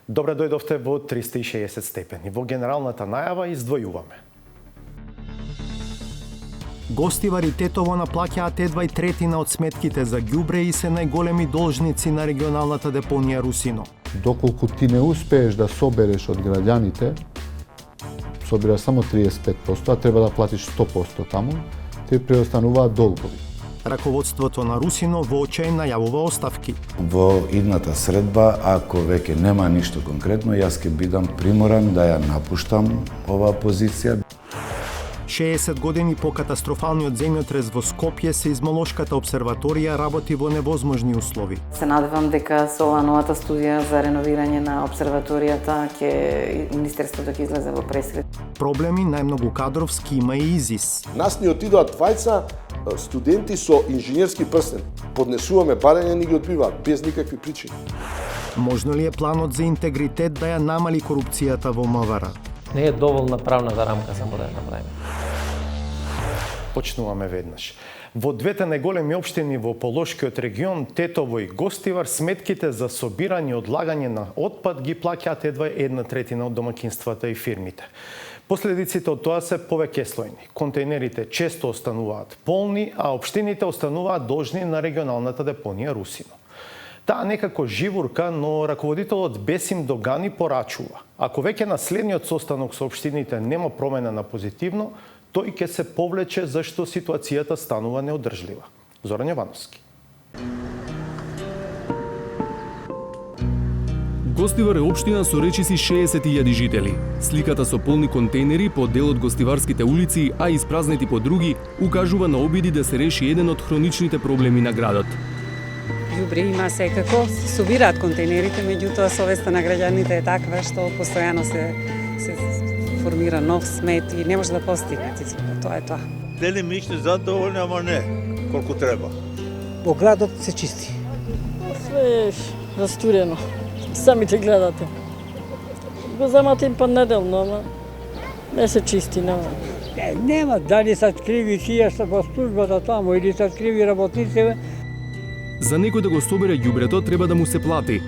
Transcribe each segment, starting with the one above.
Добре дојдовте во 360 степени. Во генералната најава издвојуваме. Гостивар и Тетово наплаќаат едва и третина од сметките за ѓубре и се најголеми должници на регионалната депонија Русино. Доколку ти не успееш да собереш од граѓаните, собираш само 35%, а треба да платиш 100% таму, ти преостануваат долгови. Раководството на Русино во очај најавува оставки. Во идната средба, ако веќе нема ништо конкретно, јас ќе бидам приморан да ја напуштам оваа позиција. 60 години по катастрофалниот земјотрес во Скопје, сеизмолошката обсерваторија работи во невозможни услови. Се надевам дека со оваа новата студија за реновирање на обсерваторијата ќе Министерството ќе излезе во пресред. Проблеми најмногу кадровски има и ИЗИС. Нас ни отидоат двајца студенти со инженерски прстен. Поднесуваме барање, ни ги одбиваат без никакви причини. Можно ли е планот за интегритет да ја намали корупцијата во МВР? Не е доволна правната рамка само да ја направиме. Почнуваме веднаш. Во двете најголеми општини во Полошкиот регион, Тетово и Гостивар, сметките за собирање и одлагање на отпад ги плаќаат едва 1/3 од домаќинствата и фирмите. Последиците од тоа се повеќе слојни. Контејнерите често остануваат полни, а општините остануваат должни на регионалната депонија Русино. Таа некако живурка, но раководителот Бесим Догани порачува. Ако веќе на следниот состанок со општините нема промена на позитивно, тој ќе се повлече зашто ситуацијата станува неодржлива. Зоран Јовановски. Гостивар е општина со речиси 60.000 жители. Сликата со полни контејнери по дел од гостиварските улици, а испразнети по други, укажува на обиди да се реши еден од хроничните проблеми на градот. Ѓубре има секако, се собираат контејнерите, меѓутоа совеста на граѓаните е таква што постојано се формира нов смет и не може да постигне цифрата. Тоа е тоа. Делимично задоволни, ама не колку треба. Во градот се чисти. Све е растурено. Самите гледате. Го замате им понеделно, ама не се чисти, нема. Нема дали се криви тие што во службата таму или се криви работниците. За некој да го собере ѓубрето треба да му се плати.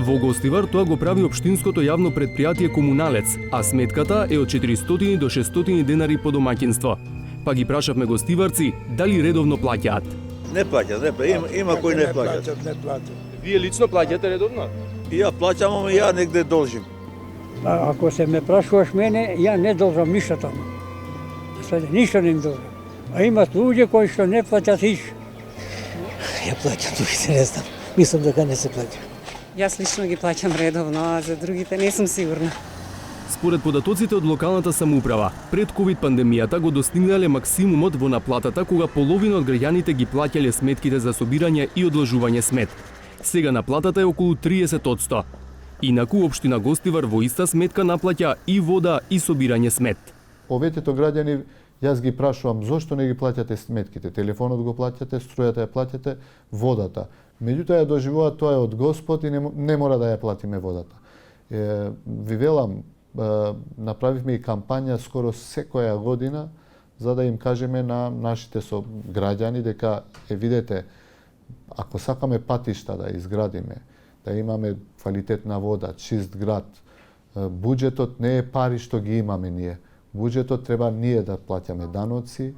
Во Гостивар тоа го прави општинското јавно предпријатие Комуналец, а сметката е од 400 до 600 денари по домаќинство. Па ги прашавме гостиварци дали редовно плаќаат. Не плаќат, има кои не плаќат. Вие лично плаќате редовно? Ја плаќам, ама ја негде должим. Ако се ме прашуваш мене, ја не должам ништо таму. Ништо не им должам. А има луѓе кои што не плаќат иш. Ја плаќам, другите не знам. Мислам дека не се плаќа. Јас лично ги плаќам редовно, а за другите не сум сигурна. Според податоците од локалната самоуправа, пред ковид пандемијата го достигнале максимумот во наплатата кога половина од граѓаните ги плаќале сметките за собирање и одложување смет. Сега наплатата е околу 30%. Инаку општина Гостивар во иста сметка наплаќа и вода и собирање смет. Повеќето граѓани, јас ги прашувам зошто не ги плаќате сметките, телефонот го плаќате, струјата ја плаќате, водата. Меѓутоа ја доживуваат тоа е од Господ и не мора да ја платиме водата. Ви велам, направивме и кампања скоро секоја година за да им кажеме на нашите граѓани дека видете, ако сакаме патишта да изградиме, да имаме квалитетна вода, чист град, буџетот не е пари што ги имаме ние. Буџетот треба ние да плаќаме даноци.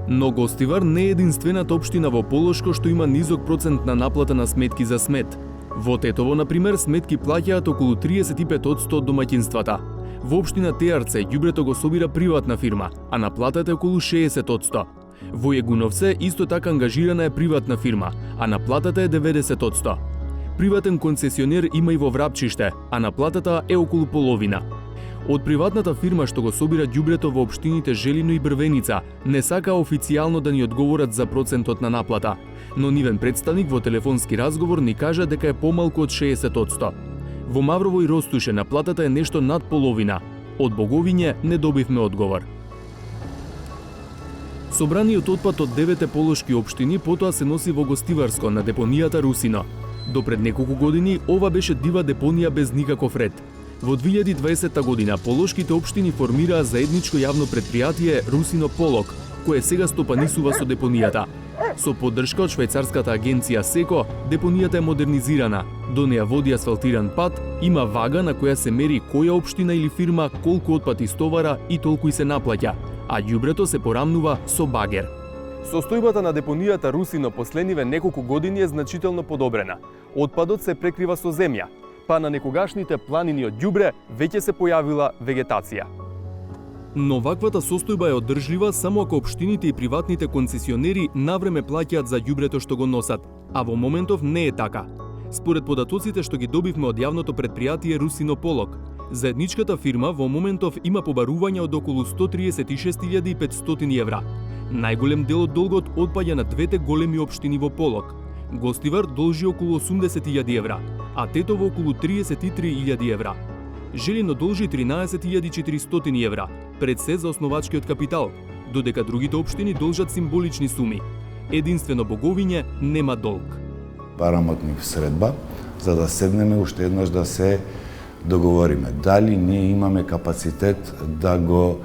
Но Гостивар не е единствената општина во Полошко што има низок процент на наплата на сметки за смет. Во Тетово, например, сметки плаќаат околу 35% од домаќинствата. Во општина Теарце ѓубрето го собира приватна фирма, а наплатата е околу 60%. Во Јегуновце исто така ангажирана е приватна фирма, а наплатата е 90%. Приватен концесионер има и во Врапчиште, а наплатата е околу половина. Од приватната фирма што го собира ѓубрето во општините Желино и Брвеница не сака официјално да ни одговорат за процентот на наплата, но нивен представник во телефонски разговор ни кажа дека е помалку од 60%. Во Маврово и Ростуше наплатата е нешто над половина. Од Боговиње не добивме одговор. Собраниот отпад од 9 полошки општини потоа се носи во Гостиварско на депонијата Русино. До пред неколку години ова беше дива депонија без никаков ред. Во 2020 година полошките општини формираа заедничко јавно предпријатие Русино Полок, кое сега стопанисува со депонијата. Со поддршка од швајцарската агенција СЕКО, депонијата е модернизирана. До неја води асфалтиран пат, има вага на која се мери која општина или фирма колку отпад истовара и толку и се наплаќа, а ѓубрето се порамнува со багер. Состојбата на депонијата Русино последниве неколку години е значително подобрена. Отпадот се прекрива со земја, па на некогашните планини од ѓубре веќе се појавила вегетација. Но ваквата состојба е одржлива само ако општините и приватните концесионери навреме плаќаат за ѓубрето што го носат, а во моментов не е така. Според податоците што ги добивме од јавното претпријатие Русино Полок, заедничката фирма во моментов има побарување од околу 136.500 евра. Најголем дел од долгот отпаѓа на двете големи општини во Полок. Гостивар должи околу 80.000 евра, а Тетово околу 33.000 евра. Желино должи 13.400 евра, пред се за основачкиот капитал, додека другите општини должат символични суми. Единствено Боговиње нема долг. Барам од нив средба, за да седнеме уште еднаш да се договориме. Дали ние имаме капацитет да го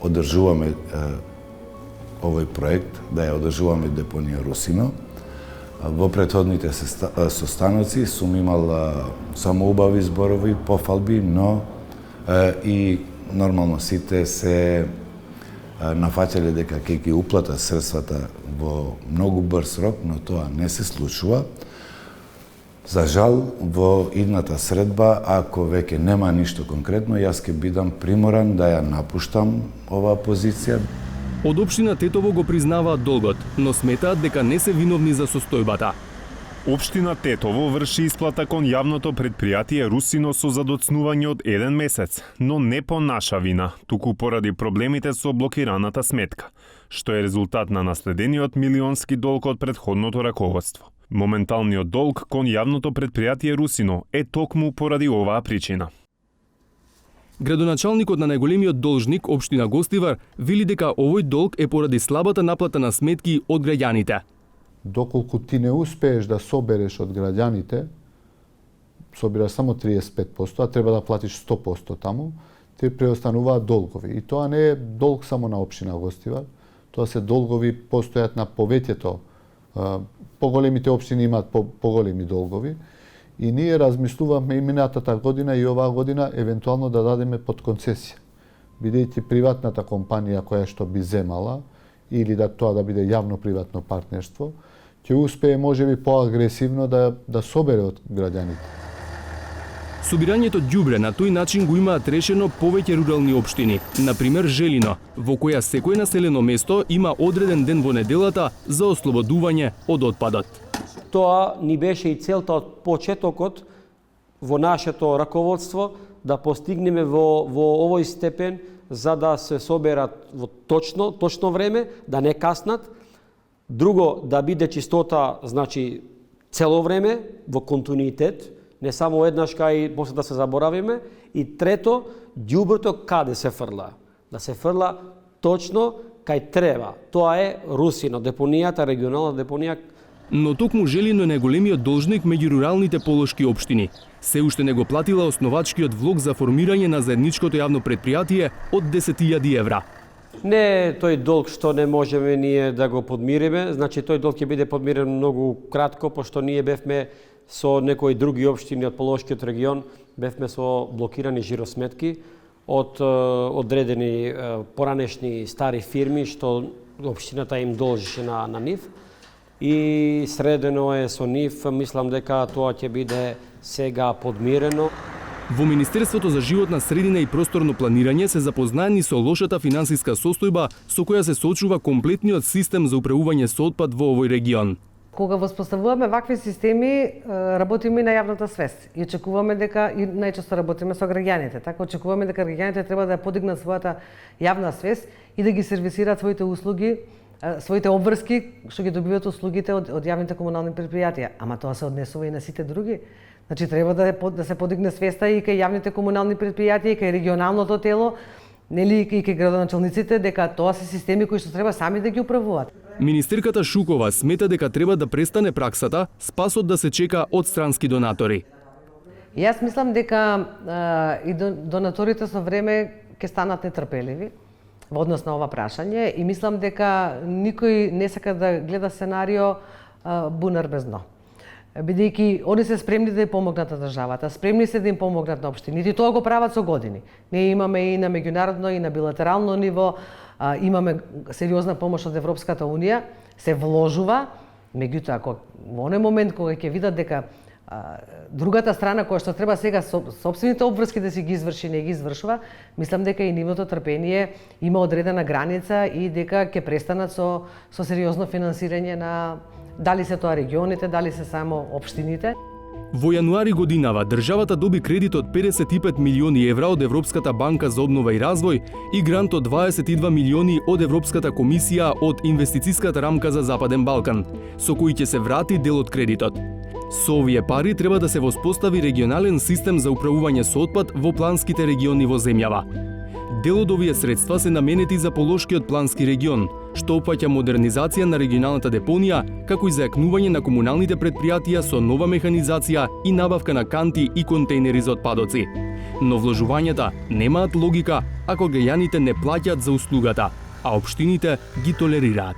одржуваме овој проект, да ја одржуваме депонија Русино. Во претходните состаноци сум имал само убави зборови, пофалби, но и нормално сите се нафаќале дека ќе ги уплатат средствата во многу брз рок, но тоа не се случува. За жал, во идната средба, ако веќе нема ништо конкретно, јас ќе бидам приморан да ја напуштам оваа позиција. Од општина Тетово го признаваат долгот, но сметаат дека не се виновни за состојбата. Општина Тетово врши исплата кон јавното претпријатие Русино со задоцнување од 1 месец, но не по наша вина, туку поради проблемите со блокираната сметка, што е резултат на наследениот милионски долг од претходното раководство. Моменталниот долг кон јавното претпријатие Русино е токму поради оваа причина. Градоначалникот на најголемиот должник, општина Гостивар, вели дека овој долг е поради слабата наплата на сметки од граѓаните. Доколку ти не успееш да собереш од граѓаните, собираш само 35%, а треба да платиш 100% таму, ти преостануваат долгови. И тоа не е долг само на општина Гостивар, тоа се долгови постојат на повеќето. Поголемите општини имаат поголеми долгови. И ние размислуваме и минатата година и оваа година евентуално да дадеме под концесија. Бидејќи приватната компанија која што би земала или да тоа да биде јавно-приватно партнерство, ќе успее можеби поагресивно да собере од граѓаните. Собирањето ѓубре на тој начин го имаат решено повеќе рурални општини, на пример Желино, во која секој населено место има одреден ден во неделата за ослободување од отпадот. Тоа ни беше и целта од почетокот во нашето раководство да постигнеме во овој степен за да се соберат во точно време, да не каснат. Друго, да биде чистота, значи цело време во континуитет, не само еднаш кај после да се заборавиме. И трето, ѓубрето каде се фрла? Да се фрла точно кај треба. Тоа е Русино, депонијата, регионална депонија. Но токму Желино е најголемиот должник меѓу руралните полошки општини. Се уште не го платила основачкиот влог за формирање на заедничкото јавно претпријатие од 10.000 евра. Не е тој долг што не можеме ние да го подмириме, значи тој долг ќе биде подмирен многу кратко, пошто ние бевме со некои други општини од Полошкиот регион, бевме со блокирани жиросметки од одредени поранешни стари фирми што општината им должеше на нив. И средено е со нив, мислам дека тоа ќе биде сега подмирено. Во Министерството за животна средина и просторно планирање се запознаени со лошата финансиска состојба со која се соочува комплетниот систем за управување со отпад во овој регион. Кога воспоставуваме вакви системи, работиме и на јавната свест и очекуваме дека и најчесто работиме со граѓаните, така очекуваме дека граѓаните треба да подигнат својата јавна свест и да ги сервисираат своите услуги, своите обврски што ги добиваат услугите од јавните комунални предпријатија, ама тоа се однесува и на сите други. Значи треба да се подигне свеста и кај јавните комунални предпријатија и кај регионалното тело, нели и кај градоначалниците дека тоа се системи кои што треба сами да ги управуваат. Министерката Шукова смета дека треба да престане праксата спасот да се чека од странски донатори. Јас мислам дека и донаторите со време ќе станат нетрпеливи во однос на ова прашање и мислам дека никој не сака да гледа сценарио бунар без дно. Бидејќи они се спремни да им помогнат на државата, спремни се да им помогнат на општините и тоа го прават со години. Ние имаме и на меѓународно и на билатерално ниво, имаме сериозна помош од Европската унија, се вложува, меѓутоа во оној момент кога ќе видат дека другата страна која што треба сега сопствените обврски да си ги изврши, не ги извршува, мислам дека и нивното трпение има одредена граница и дека ќе престанат со сериозно финансирање на дали се тоа регионите, дали се само општините. Во јануари годинава државата доби кредит од 55 милиони евра од Европската банка за обнова и развој и грант од 22 милиони од Европската комисија од инвестициската рамка за Западен Балкан, со кои ќе се врати дел од кредитот. Со овие пари треба да се воспостави регионален систем за управување со отпад во планските региони во земјава. Дел од овие средства се наменети за Полошкиот плански регион, што опфаќа модернизација на регионалната депонија, како и зајакнување на комуналните претпријатија со нова механизација и набавка на канти и контейнери за отпадоци. Но вложувањата немаат логика ако граѓаните не плаќаат за услугата, а општините ги толерираат.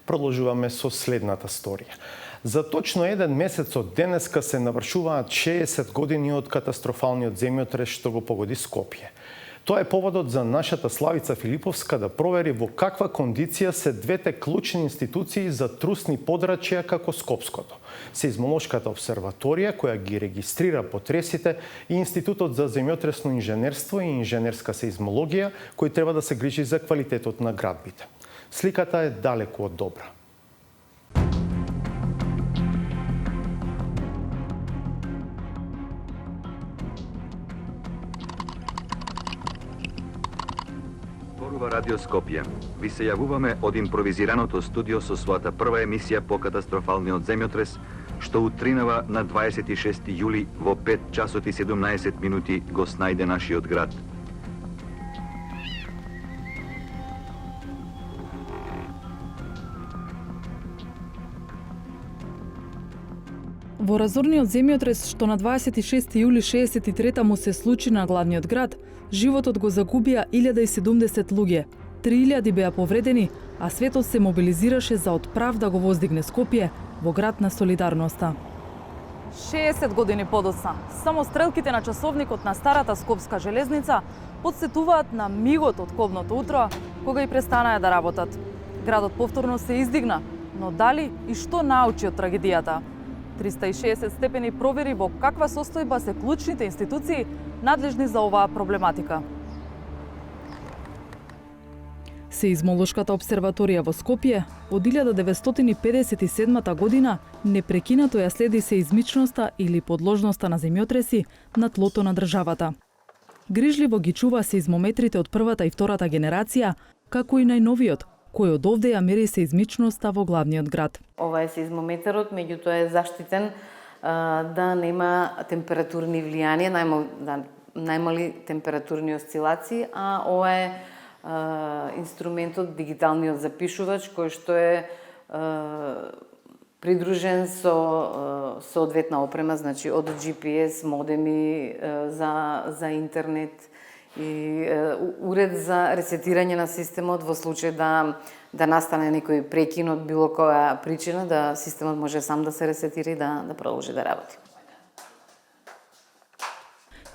Продолжуваме со следната сторија. За точно еден месец од денеска се навршуваат 60 години од катастрофалниот земјотрес што го погоди Скопје. Тоа е поводот за нашата Славица Филиповска да провери во каква кондиција се двете клучни институции за трусни подрачја како Скопското. Сеизмолошката обсерваторија која ги регистрира потресите и Институтот за земјотресно инженерство и инженерска сеизмологија кој треба да се грижи за квалитетот на градбите. Сликата е далеку од добра. Радио Скопје. Ви се јавуваме од импровизираното студио со својата прва емисија по катастрофалниот земјотрес, што утринава на 26 јули во 5 часот и 17 минути го снајде нашиот град. Во разорниот земјотрес што на 26 јули 63 му се случи на главниот град, животот го загубија 1070 луѓе, 3000 беа повредени, а светот се мобилизираше за отправ да го воздигне Скопје во град на солидарноста. 60 години подоцна, само стрелките на часовникот на старата скопска железница подсетуваат на мигот од кобното утро, кога и престанаа да работат. Градот повторно се издигна, но дали и што научи од трагедијата? 360 степени провери во каква состојба се клучните институции надлежни за оваа проблематика. Сеизмолошката обсерваторија во Скопје од 1957 година непрекинато ја следи сеизмичноста или подложноста на земјотреси на тлото на државата. Грижливо ги чува сеизмометрите од првата и втората генерација, како и најновиот, кој од овде ја мери сеизмичноста во главниот град. Ова е сеизмометерот, меѓутоа е заштитен да нема температурни влијанија, најмали температурни осцилации, а ова е инструментот, дигиталниот запишувач, кој што е придружен со соодветна опрема, значи од GPS, модеми за интернет и уред за ресетирање на системот во случај да настане некој прекин од било која причина, да системот може сам да се ресетира и да продолжи да работи.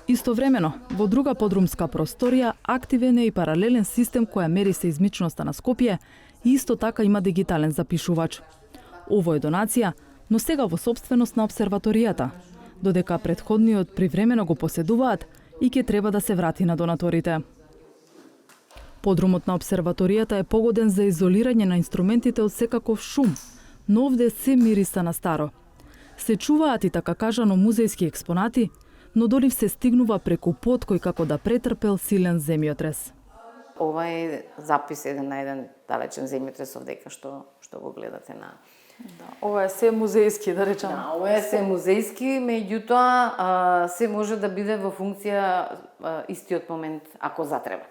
Истовремено, во друга подрумска просторија активен е и паралелен систем која мери сеизмичноста на Скопје и исто така има дигитален запишувач. Ово е донација, но сега во сопственост на обсерваторијата, додека претходниот привремено го поседуваат и ќе треба да се врати на донаторите. Подрумот на обсерваторијата е погоден за изолирање на инструментите од секаков шум, но овде се мириса на старо. Се чуваат и така кажано музејски експонати, но до нив се стигнува преку пот кој како да претрпел силен земјотрес. Ова е запис еден на еден далечен земјотрес овдека што го гледате на... Ова е се музејски, да речам. Ова е се музејски, меѓутоа се може да биде во функција истиот момент ако затреба.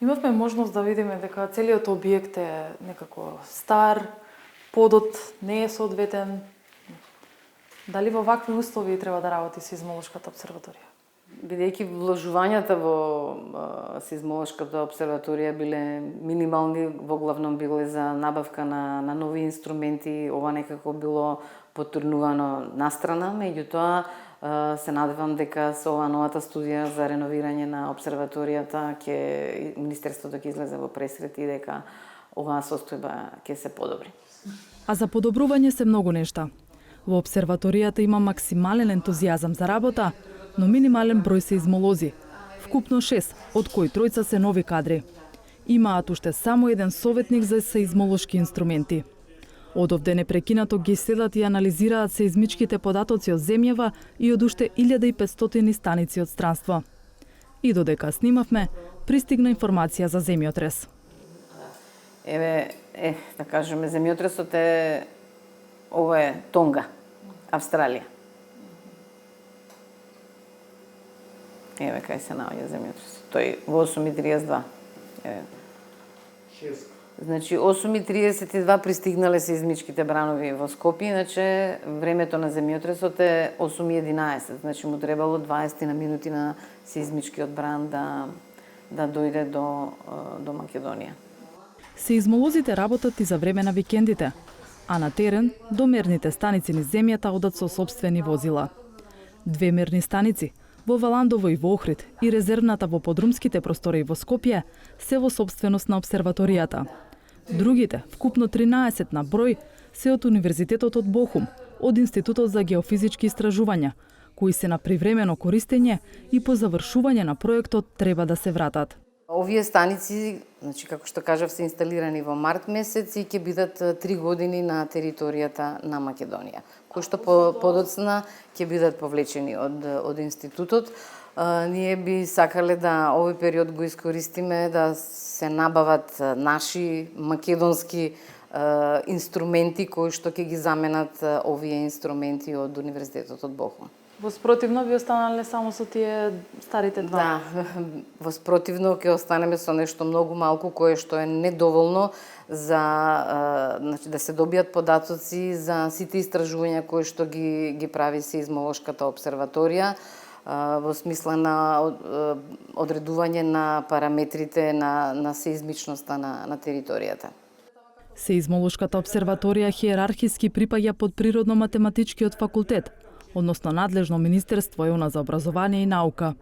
Имавме можност да видиме дека целиот објект е некако стар, подот не е соодветен. Дали во вакви услови треба да работи сеизмолошката обсерваторија? Бидејќи вложувањата во сеизмолошката обсерваторија биле минимални, во главном биле за набавка на нови инструменти, ова некако било потурнувано настрана, меѓутоа се надевам дека со ова новата студија за реновирање на обсерваторијата Министерството ќе излезе во пресрет и дека оваа состојба ќе се подобри. А за подобрување се многу нешта. Во обсерваторијата има максимален ентузијазам за работа, но минимален број сеизмолози. Вкупно 6, од кои 3 се нови кадри. Имаат уште само еден советник за сеизмолошки инструменти. Одовде непрекинато ги следат и анализираат сеизмичките податоци од земјава и од уште 1500 станици од странство. И додека снимавме, пристигна информација за земјотрес. Да кажеме, земјотресот ова е Тонга, Австралија. Кај се наоѓа земјотресот. Тој во 8:32. Значи 8:32 пристигнале сеизмичките бранови во Скопје, иначе времето на земјотресот е 8:11. Значи му требало 20 на минути на сеизмичкиот бран да дојде до Македонија. Сеизмолозите работат и за време на викендите, а на терен до мерните станици низ земјата одат со сопствени возила. 2 мерни станици во Валандово и во Охрид и резервната во подрумските простори во Скопје се во сопственост на обсерваторијата. Другите, вкупно 13 на број, се од Универзитетот од Бохум, од Институтот за геофизички истражувања, кои се на привремено користење и по завршување на проектот треба да се вратат. Овие станици, значи како што кажав, се инсталирани во март месец и ќе бидат 3 години на територијата на Македонија, кои што подоцна ќе бидат повлечени од институтот. Ние би сакале да овој период го искористиме да се набават наши македонски инструменти кои што ќе ги заменат овие инструменти од Универзитетот од Бохум. Во спротивно би останале само со тие старите два. Да, во спротивно ќе останеме со нешто многу малку кое што е недоволно за значи да се добијат податоци за сите истражувања кои што ги прави сеизмолошката обсерваторија во смисла на одредување на параметрите на сеизмичноста на територијата. Сеизмолошката обсерваторија хиерархиски припаѓа под Природно-математичкиот факултет, односно надлежно Министерство за образование и наука.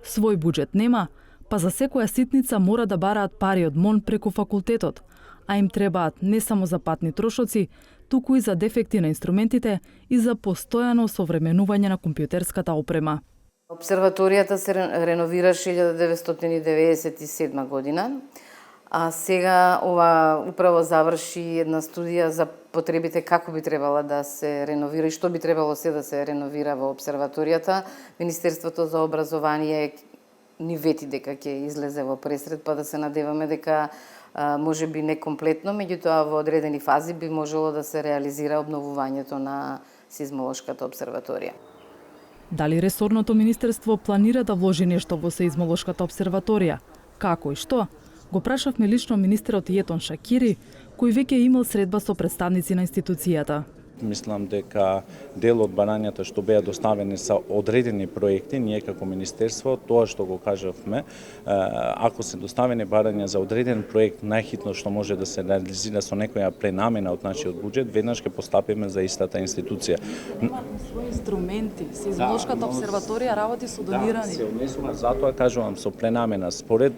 Свој буџет нема, па за секоја ситница мора да бараат пари од МОН преку факултетот, а им требаат не само за патни трошоци, туку и за дефекти на инструментите и за постојано современување на компјутерската опрема. Обсерваторијата се реновираше 1997 година, а сега ова управо заврши една студија за потребите како би требала да се реновира и што би требало се да се реновира во обсерваторијата. Министерството за образование ни вети дека ќе излезе во пресрет, па да се надеваме дека може би не комплетно, меѓутоа во одредени фази би можело да се реализира обновувањето на сеизмолошката обсерваторија. Дали ресорното министерство планира да вложи нешто во сеизмолошката обсерваторија? Како и што? Го прашавме лично министерот Јетон Шакири, кој веќе имал средба со представници на институцијата. Мислам дека дел од барањата што беа доставени са одредени проекти, ние како министерство, тоа што го кажавме, ако се доставени барања за одреден проект, најхитно што може да се реализира со некоја пренамена од нашиот буџет, веднаш ќе постапиме за истата институција. Своји инструменти, сеизмолошката обсерваторија работи со донирани. Да, се однесува, затоа кажувам со пренамена, според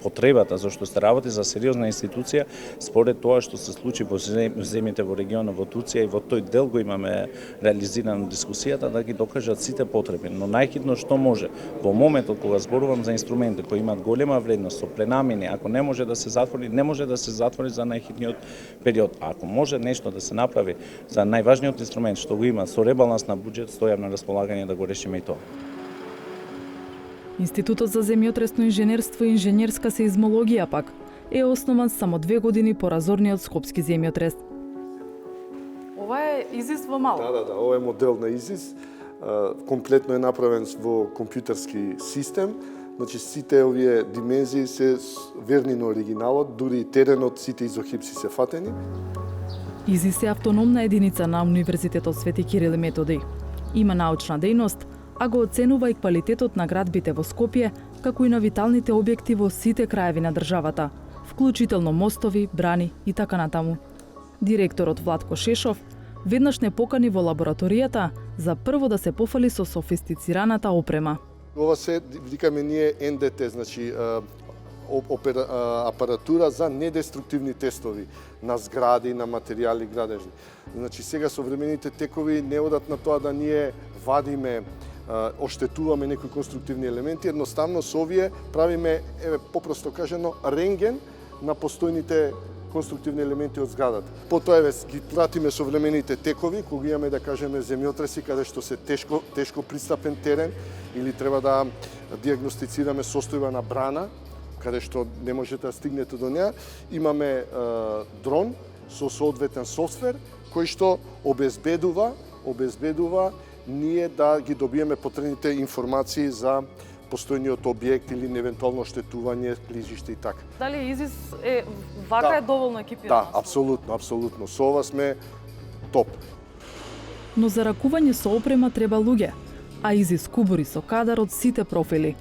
потребата, зашто се работи за сериозна институција, според тоа што се случи во земјите во регионот во Турција и во тој дел го имаме реализирано дискусијата да ги докажат сите потреби, но најхитно што може. Во моментот кога зборувам за инструменти кои имаат голема вредност со пренамени, ако не може да се затвори, не може да се затвори за најхитниот период. Ако може нешто да се направи за најважниот инструмент што го има со ребаланс на буџет, стојам на располагање да го решиме и тоа. Институтот за земјотресно инженерство и инженерска сеизмологија пак е основан само 2 години по разорниот скопски земјотрес. Ова е ИЗИС во мало. Да, ова е модел на ИЗИС. Комплетно е направен во компјутерски систем. Значи сите овие димензии се верни на оригиналот, дури и теренот, сите изохипси се фатени. ИЗИС е автономна единица на Универзитетот Свети Кирил и Методи. Има научна дејност, а го оценува и квалитетот на градбите во Скопје, како и на виталните објекти во сите краеви на државата, вклучително мостови, брани и така натаму. Директорот Владко Шешов веднаш не покани во лабораторијата за прво да се пофали со софистицираната опрема. Ова се викаме ние НДТ, значи апаратура за недеструктивни тестови на згради, на материјали градежни. Значи сега современите текови не одат на тоа да ние вадиме, оштетуваме некои конструктивни елементи, едноставно со овие правиме, попросто кажано, рентген на постојните конструктивни елементи од зградата. Потоа ги пратиме современите текови, кога имаме да кажеме земјотреси каде што се тешко пристапен терен или треба да диагностицираме состојба на брана, каде што не можете да стигнете до неа, имаме дрон со соодветен софтвер кој што обезбедува ние да ги добиеме потребните информации за постојниот објект или евентуално оштетување, клижиште и така. Дали ИЗИС е вака е доволно екипирано? Да, апсолутно. Со ова сме топ. Но за ракување со опрема треба луѓе, а ИЗИС кубури со кадар од сите профили.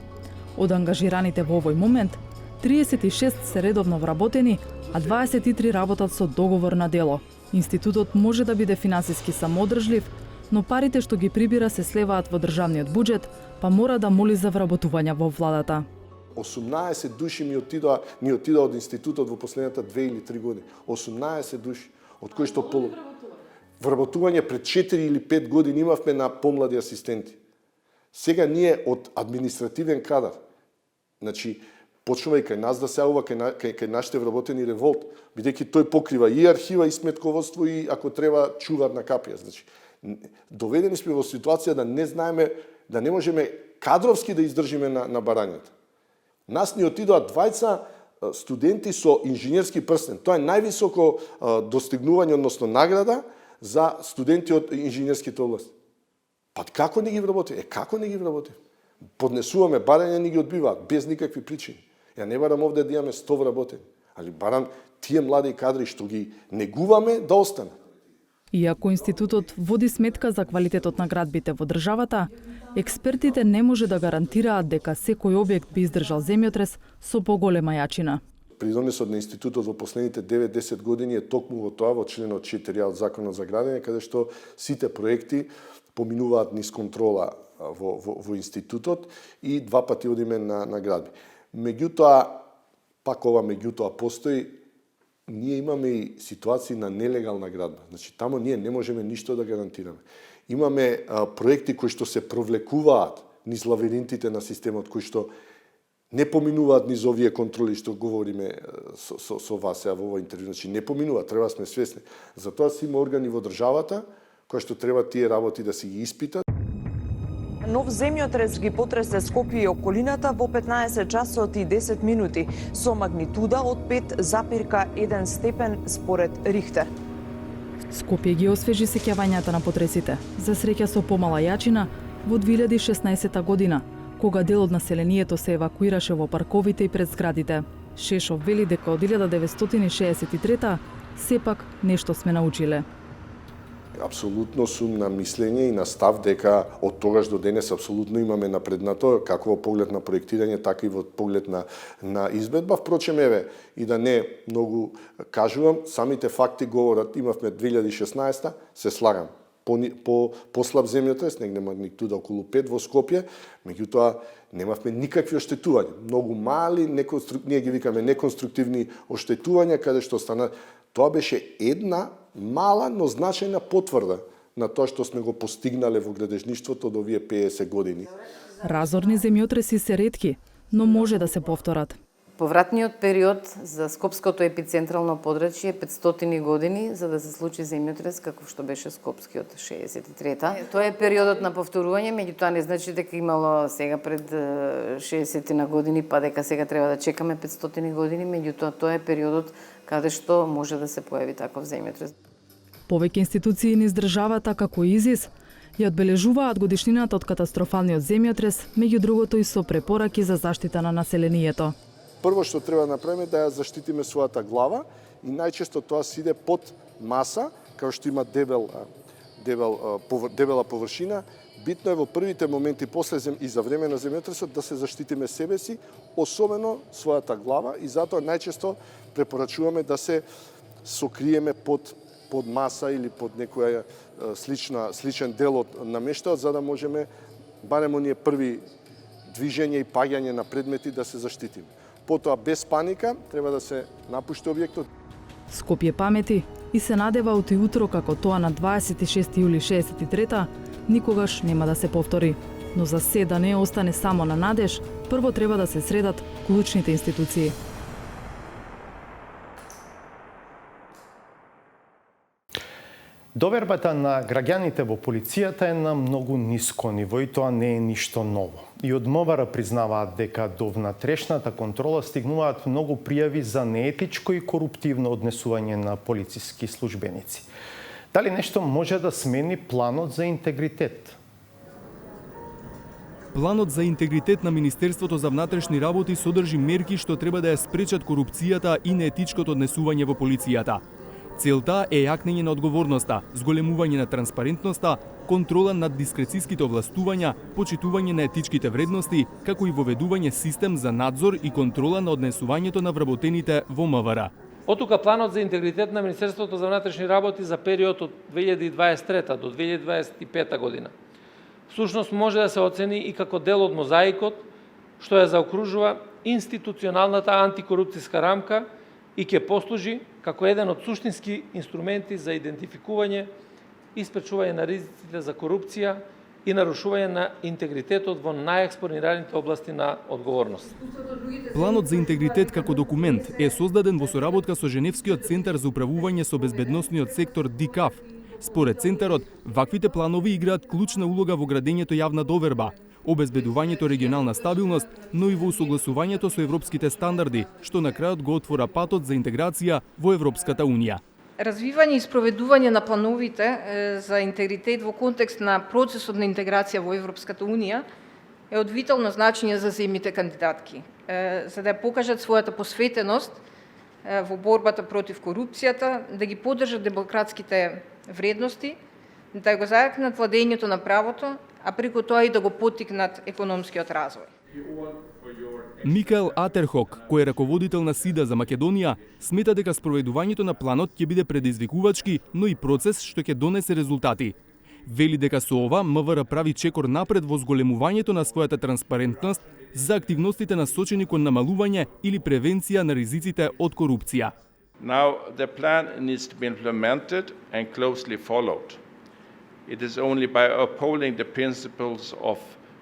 Од ангажираните во овој момент, 36 се редовно вработени, а 23 работат со договор на дело. Институтот може да биде финансиски самоодржлив, но парите што ги прибира се слеваат во државниот буџет, па мора да моли за вработување во владата. 18 души ни отидоа од институтот во последната 2 или 3 години. 18 души, од кои што вработување пред 4 или 5 години имавме на помлади асистенти. Сега ние од административен кадар, значи, почнува и кај нас да се јавува кај нашите вработени револт, бидејќи тој покрива и архива, и сметководство, и ако треба чувар на капија. Значи, доведени сме во ситуација да не знаеме, да не можеме кадровски да издржиме на барањата. Нас ни отидоа двајца студенти со инженерски прстен. Тоа е највисоко достигнување, односно награда за студенти од инженерските области. Па како не ги вработи? Како не ги вработи? Поднесуваме барања, ни ги одбиваат без никакви причини. Ја не барам овде да имаме 100 вработени, али барам тие млади кадри што ги негуваме да останат. Иако институтот води сметка за квалитетот на градбите во државата, експертите не може да гарантираат дека секој објект би издржал земјотрес со поголема јачина. Придонесот на институтот во последните 9-10 години е токму во тоа, во членот 4 од Законот за градење, каде што сите проекти поминуваат низ контрола во институтот и 2 пати одиме на градби. Меѓутоа, пак ова меѓутоа постои, ние имаме и ситуации на нелегална градба. Значи, тамо ние не можеме ништо да гарантираме. Имаме проекти кои што се провлекуваат низ лавиринтите на системот, кои што не поминуваат низ овие контроли што говориме со вас во овој интервју. Значи, не поминуваат, треба да сме свесни. Затоа си има органи во државата кои што треба тие работи да си ги испитат. Нов земјотрес ги потресе Скопје и околината во 15 часот и 10 минути со магнитуда од 5,1 степен според Рихтер. Скопје ги освежи сеќавањата на потресите, за среќа со помала јачина во 2016 година, кога дел од населението се евакуираше во парковите и пред зградите. Шешов вели дека од 1963 сепак нешто сме научиле. Апсолутно сум на мислење и на став дека од тогаш до денес апсолутно имаме напреднато, како во поглед на проектирање, така и во поглед на избедба. Впрочем, и да не многу кажувам, самите факти говорат, имавме 2016, се слагам, послаб земјотрес, негде магнитуда околу 5 во Скопје, меѓутоа немавме никакви оштетувања. Многу мали, ние ги викаме неконструктивни оштетувања, каде што стана. Тоа беше една мала, но значајна потврда на тоа што сме го постигнале во градежништвото од овие 50 години. Разорни земјотреси се ретки, но може да се повторат. Повратниот период за скопското епицентрално подрачје е 500 години за да се случи земјотрес каков што беше скопскиот 63-та. Тоа е периодот на повторување, меѓутоа не значи дека имало сега пред 60 на години, па дека сега треба да чекаме 500 години, меѓутоа тоа е периодот каде што може да се појави таков земјотрес. Повеќе институции низ државата, како ИЗИС, ја одбележуваат годишнината од катастрофалниот земјотрес, меѓу другото и со препораки за заштита на населението. Прво што треба да направиме да ја заштитиме својата глава и најчесто тоа се иде под маса, као што има дебела површина, Битно е во првите моменти и за време на земјотресот да се заштитиме себе си, особено својата глава, и затоа најчесто препорачуваме да се сокриеме под маса или под некоја сличен дел од намештаот, за да можеме барем оние први движење и паѓање на предмети да се заштитиме. Потоа без паника треба да се напушти објектот. Скопје памети и се надева оти утро како тоа на 26 јули 63-та никогаш нема да се повтори. Но за се да не остане само на надеж, прво треба да се средат клучните институции. Довербата на граѓаните во полицијата е на многу ниско ниво и тоа не е ништо ново. И од МВР признаваат дека до внатрешната контрола стигнуваат многу пријави за неетичко и коруптивно однесување на полициски службеници. Дали нешто може да смени планот за интегритет? Планот за интегритет на Министерството за внатрешни работи содржи мерки што треба да ја спречат корупцијата и неетичкото однесување во полицијата. Целта е јакнење на одговорноста, зголемување на транспарентноста, контрола над дискрециските овластувања, почитување на етичките вредности, како и воведување систем за надзор и контрола на однесувањето на вработените во МВР. Оттука планот за интегритет на Министерството за внатрешни работи за период од 2023 до 2025 година всушност може да се оцени и како дел од мозаикот што ја заокружува институционалната антикорупцијска рамка и ќе послужи како еден од суштински инструменти за идентификување и спречување на ризиците за корупција и нарушување на интегритетот во најекспонираните области на одговорност. Планот за интегритет како документ е создаден во соработка со Женевскиот центар за управување со безбедносниот сектор ДИКАФ. Според центарот, ваквите планови играат клучна улога во градењето јавна доверба, обезбедувањето регионална стабилност, но и во усогласувањето со европските стандарди, што на крајот го отвора патот за интеграција во Европската унија. Развивање и спроведување на плановите за интегритет во контекст на процесот на интеграција во Европската унија е од витално значење за земјите кандидатки, за да ја покажат својата посветеност во борбата против корупцијата, да ги поддржат демократските вредности, да го зајакнат владењето на правото, а преку тоа и да го поттикнат економскиот развој. Микаел Атерхок, кој е раководител на СИДА за Македонија, смета дека спроведувањето на планот ќе биде предизвикувачки, но и процес што ќе донесе резултати. Вели дека со ова МВР прави чекор напред во зголемувањето на својата транспарентност за активностите насочени кон намалување или превенција на ризиците од корупција. Now the plan needs to be implemented and closely followed. It is only by upholding the principles of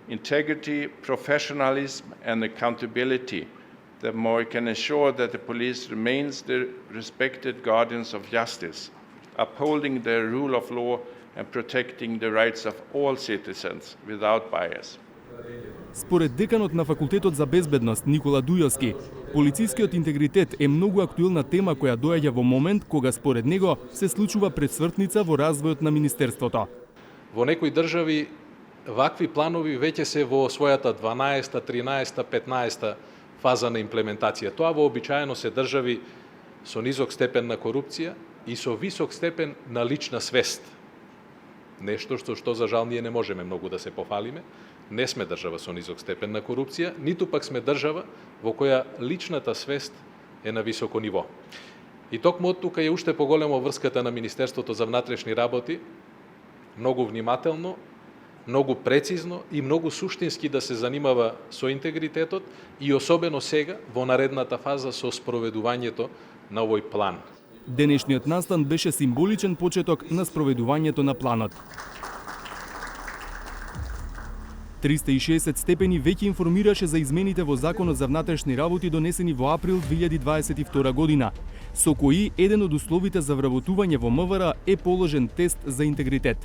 integrity, professionalism and accountability that we can ensure that the police remains the respected guardians of justice, upholding the rule of law and protecting the rights of all citizens without bias. Според деканот на Факултетот за безбедност Никола Дујовски, полицискиот интегритет е многу актуелна тема која доаѓа во момент кога според него се случува пресвртница во развојот на министерството. Во некои држави вакви планови веќе се во својата 12-та, 13-та, 15-та фаза на имплементација. Тоа вообичаено се држави со низок степен на корупција и со висок степен на лична свест. Нешто што за жал ние не можеме многу да се пофалиме. Не сме држава со низок степен на корупција, ниту пак сме држава во која личната свест е на високо ниво. И токму од тука е уште поголемо врската на Министерството за внатрешни работи, многу внимателно, многу прецизно и многу суштински да се занимава со интегритетот и особено сега во наредната фаза со спроведувањето на овој план. Денешниот настан беше символичен почеток на спроведувањето на планот. 360 степени веќе информираше за измените во Законот за внатрешни работи донесени во април 2022 година, со кои еден од условите за вработување во МВР е положен тест за интегритет.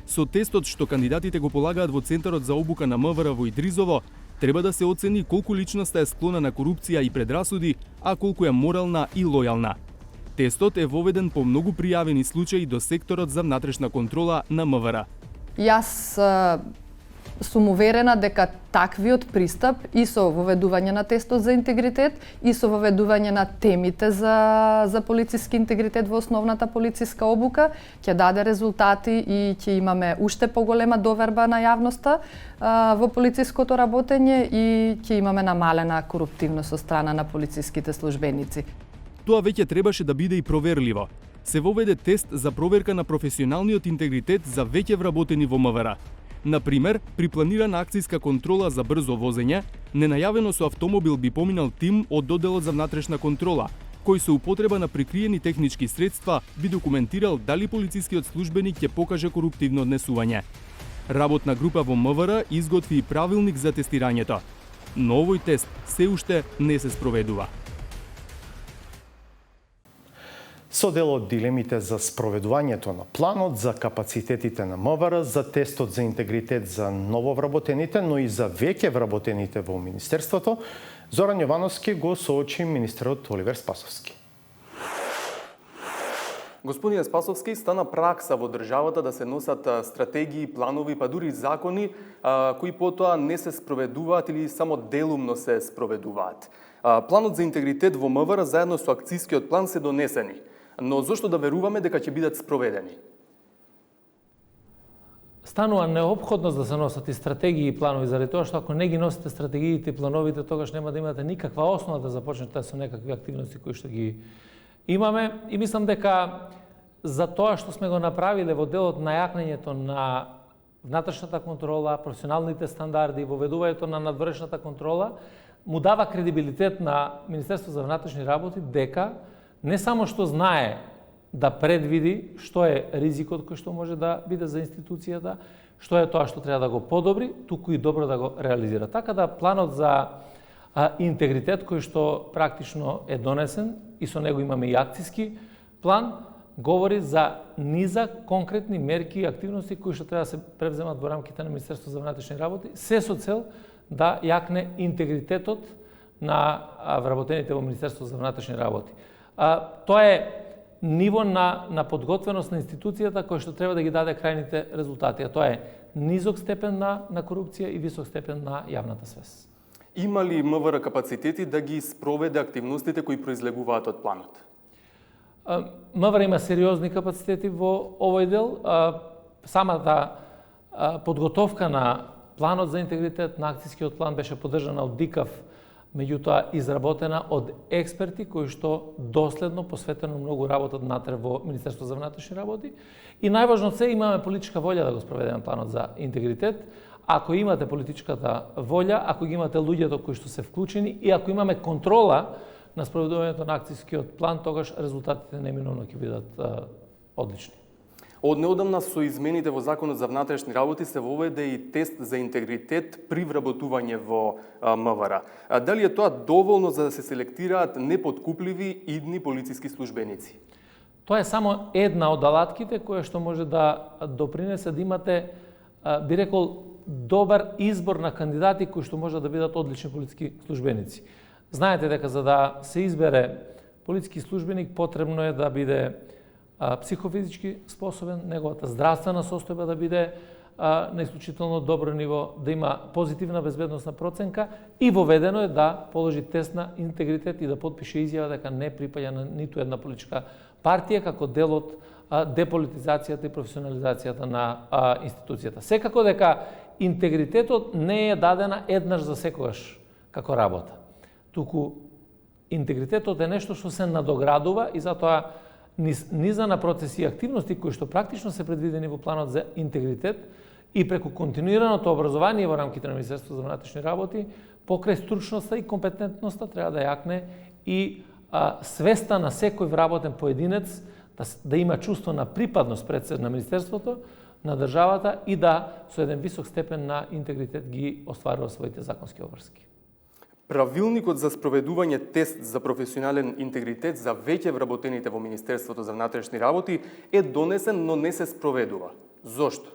Со тестот што кандидатите го полагаат во Центарот за обука на МВР во Идризово, треба да се оцени колку личноста е склона на корупција и предрасуди, а колку е морална и лојална. Тестот е воведен по многу пријавени случаи до секторот за внатрешна контрола на МВР. Јас сум уверена дека таквиот пристап и со воведување на тестот за интегритет и со воведување на темите за полициски интегритет во основната полициска обука ќе даде резултати и ќе имаме уште поголема доверба на јавноста во полициското работење и ќе имаме намалена коруптивност од страна на полициските службеници. Тоа веќе требаше да биде и проверливо. Се воведе тест за проверка на професионалниот интегритет за веќе вработени во МВР. Например, при планирана акцијска контрола за брзо возење, ненајавено со автомобил би поминал тим од доделот за внатрешна контрола, кој со употреба на прикриени технички средства би документирал дали полицискиот службеник ќе покаже коруптивно однесување. Работна група во МВР изготви и правилник за тестирањето, но овој тест се уште не се спроведува. Со дел од дилемите за спроведувањето на планот за капацитетите на МВР, за тестот за интегритет за нововработените, но и за веќе вработените во Министерството, Зоран Јовановски го соочи министерот Оливер Спасовски. Господин Спасовски, стана пракса во државата да се носат стратегии, планови, па дури закони кои потоа не се спроведуваат или само делумно се спроведуваат. Планот за интегритет во МВР заедно со акцијскиот план се донесени, но зошто да веруваме дека ќе бидат спроведени? Станува неопходност да се носат и стратегии и планови, заради тоа што ако не ги носите стратегиите и плановите, тогаш нема да имате никаква основа да започнете со некакви активности кои што ги имаме. И мислам дека за тоа што сме го направиле во делот на јакнењето на внатрешната контрола, професионалните стандарди, воведувањето на надвршната контрола, му дава кредибилитет на Министерството за внатрешни работи дека не само што знае да предвиди што е ризикот кој што може да биде за институцијата, што е тоа што треба да го подобри, туку и добро да го реализира. Така да планот за интегритет кој што практично е донесен и со него имаме и акцијски план, говори за низа конкретни мерки и активности кои што треба да се превземат во рамките на Министерството за внатрешни работи, се со цел да јакне интегритетот на вработените во Министерството за внатрешни работи. Тоа е ниво на подготвеност на институцијата кој што треба да ги даде крајните резултати. Тоа е низок степен на корупција и висок степен на јавната свест. Има ли МВР капацитети да ги спроведе активностите кои произлегуваат од планот? МВР има сериозни капацитети во овој дел. Самата подготовка на планот за интегритет, на акцијскиот план беше поддржана од ДИКАВ, меѓутоа изработена од експерти кои што доследно посветено многу работат натре во Министерството за внатрешни работи. И најважно се имаме политичка волја да го спроведеме планот за интегритет. Ако имате политичката волја, ако ги имате луѓето кои што се вклучени и ако имаме контрола на спроведувањето на акцијскиот план, тогаш резултатите неминовно ќе бидат одлични. Од неодамна со измените во Законот за внатрешни работи се воведе и тест за интегритет при вработување во МВР. Дали е тоа доволно за да се селектираат непоткупливи идни полициски службеници? Тоа е само една од алатките која што може да допринесе да имате, би рекол, добар избор на кандидати кои што може да бидат одлични полициски службеници. Знаете дека за да се избере полициски службеник потребно е да биде психофизички способен, неговата здравствена состојба да биде на исклучително добро ниво, да има позитивна безбедносна проценка и воведено е да положи тест на интегритет и да потпише изјава дека не припаѓа на ниту една политичка партија како дел од деполитизацијата и професионализацијата на институцијата. Секако дека интегритетот не е дадена еднаш за секогаш како работа. Туку интегритетот е нешто што се надоградува и затоа низа на процеси и активности кои што практично се предвидени во планот за интегритет и преку континуираното образование во рамките на Министерството за внатрешни работи, покрај стручноста и компетентноста треба да јакне и свеста на секој вработен поединец да има чувство на припадност пред се на Министерството, на државата и да со еден висок степен на интегритет ги остварува своите законски обврски. Правилникот за спроведување тест за професионален интегритет за веќе вработените во Министерството за внатрешни работи е донесен, но не се спроведува. Зошто?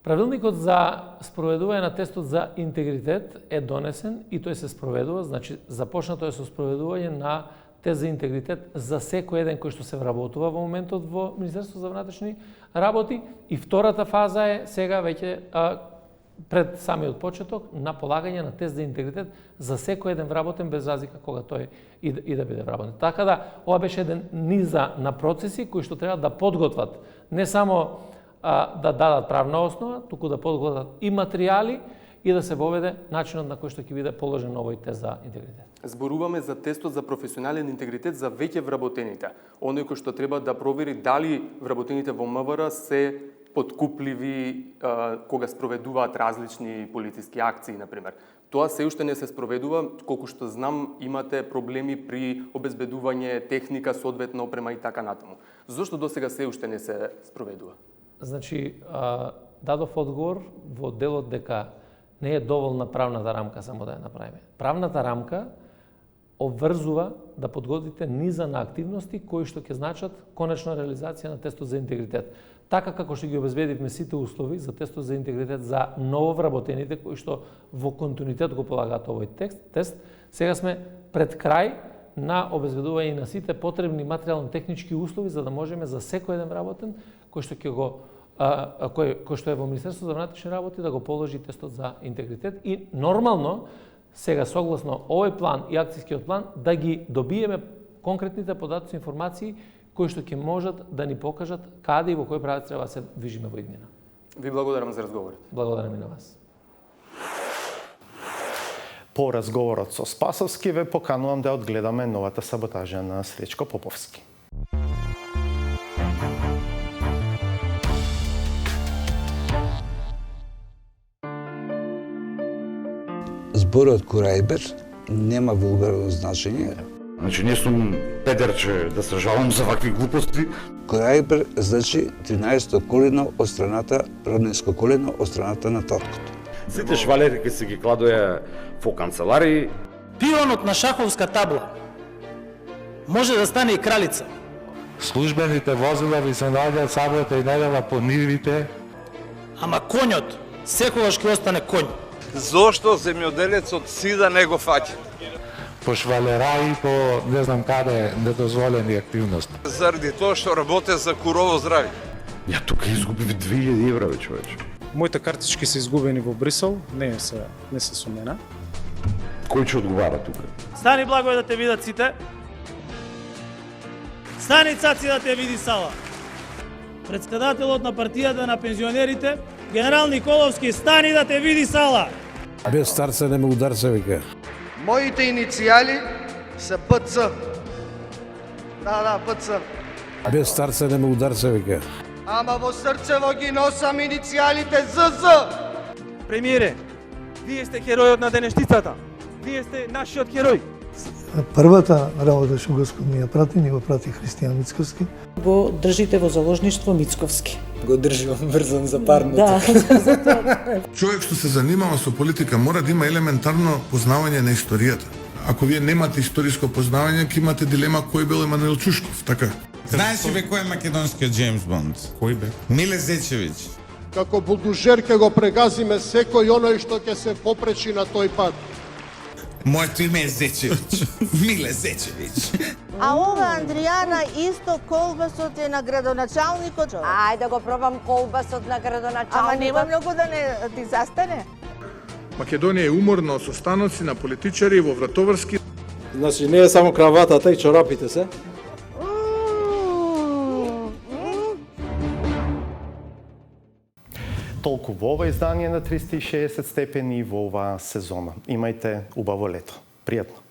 Правилникот за спроведување на тестот за интегритет е донесен и тој се спроведува, значи започнато е со спроведување на тест за интегритет за секој еден кој што се вработува во моментот во Министерството за внатрешни работи и втората фаза е сега веќе пред самиот почеток на полагање на тест за интегритет за секој еден вработен без разлика кога тој и да биде вработен. Така да, ова беше еден низа на процеси кои што треба да подготват не само да дадат правна основа, туку да подготват и материјали и да се воведе начинот на кој што ќе биде положен овој тест за интегритет. Зборуваме за тестот за професионален интегритет за веќе вработените. Оној кој што треба да провери дали вработените во МВР се подкупливи кога спроведуваат различни полициски акции, например. Тоа се уште не се спроведува, колку што знам, имате проблеми при обезбедување техника, соодветна опрема и така натаму. Зошто досега се уште не се спроведува? Значи, дадов одговор во делот дека не е доволна правната рамка само да ја направиме. Правната рамка обврзува да подготвите низа на активности кои што ќе значат конечна реализација на тестот за интегритет. Така како што ги обезбедивме сите услови за тестот за интегритет за нововработените кои што во континуитет го полагаат овој тест, сега сме пред крај на обезбедување на сите потребни материјално-технички услови за да можеме за секој еден вработен кој што ќе го кој што е во Министерството за внатрешни работи да го положи тестот за интегритет и нормално сега согласно овој план и акцијскиот план да ги добиеме конкретните податоци и информации кои што ќе можат да ни покажат каде и во кој правец треба да се движиме во иднина. Ви благодарам за разговорот. Благодарам и на вас. По разговорот со Спасовски ве поканувам да одгледаме новата саботажа на Сречко Поповски. Зборот корајбер нема вулгарно значење. Значи не сум педерче да се жалам за вакви глупости. Корајбер значи 13-то колено од страната, роднинско колено од страната на таткото. Сите швалери ке се ги кладоја во канцеларии. Пионот на шаховска табла може да стане и кралица. Службените возила ви се наоѓаат сабота и недела по нивите. Ама коњот секогаш ќе остане коњ. Зошто земјоделецот си да не го фаќа? По швалераи, по не знам каде недозволени активности. Заради тоа што работе за курово здравје. Ја тука изгубив 2000 евра, човече. Моите картички се изгубени во Брисел, не се со мене. Кој ќе одговара тука? Стани благо да те видат сите. Стани цаци да те види сала. Председателот на партијата на пензионерите, генерал Николовски, стани да те види сала. Без старца не ме ударце, вика. Моите иницијали се ПЦ. Да, ПЦ. Без старца не ме ударце, вика. Ама во срцево ги носам иницијалите ЗЗ. Премиере, вие сте херојот на денештицата. Вие сте нашиот херој. Првата работа што Господ ми ја прати, ни го прати Христијан Мицковски. Го држите во заложништво Мицковски. Го држи врзан за парното. Да. Човек што се занимава со политика мора да има елементарно познавање на историјата. Ако вие немате историско познавање, ќе имате дилема кој бил Емануил Чушков, така? Знаеш ли бе кој е македонскиот Джеймс Бонд? Кој бе? Миле Зечевиќ. Како булдужер ќе го прегазиме секој оној што ќе се попречи на тој пат. Моето име е Зечевиќ. Миле Зечевиќ. А ова Андријана исто колбасот е на градоначалникот. Ајде да го пробам колбасот на градоначалникот. Ама нема многу да не ти застане. Македонија е уморна со станоци на политичари во Вратоврски. Значи не е само краватата и чорапите се. Толку во ова издание на 360 степени во оваа сезона. Имајте убаво лето. Пријатно.